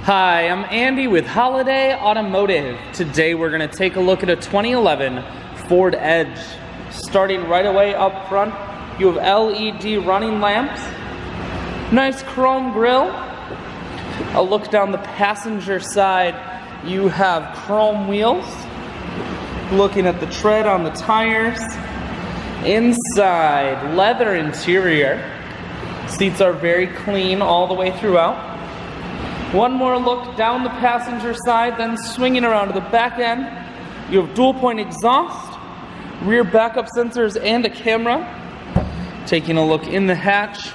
Hi, I'm Andy with Holiday Automotive. Today we're going to take a look at a 2011 Ford Edge. Starting right away up front, you have LED running lamps, nice chrome grille. A look down the passenger side, you have chrome wheels. Looking at the tread on the tires. Inside, leather interior. Seats are very clean all the way throughout. One more look down the passenger side, then swinging around to the back end. You have dual point exhaust, rear backup sensors, and a camera. Taking a look in the hatch,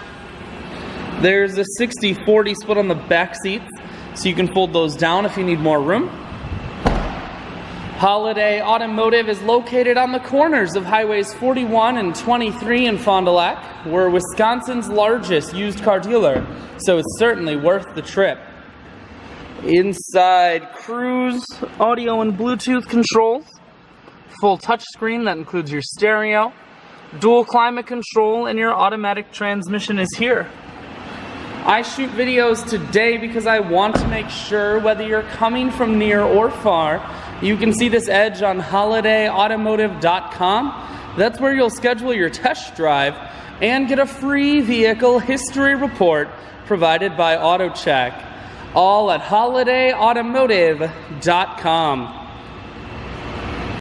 there's a 60-40 split on the back seats, so you can fold those down if you need more room. Holiday Automotive is located on the corners of Highways 41 and 23 in Fond du Lac. We're Wisconsin's largest used car dealer, so it's certainly worth the trip. Inside, cruise, audio and Bluetooth controls, full touchscreen that includes your stereo, dual climate control, and your automatic transmission is here. I shoot videos today because I want to make sure whether you're coming from near or far, you can see this Edge on holidayautomotive.com. That's where you'll schedule your test drive and get a free vehicle history report provided by AutoCheck. All at holidayautomotive.com.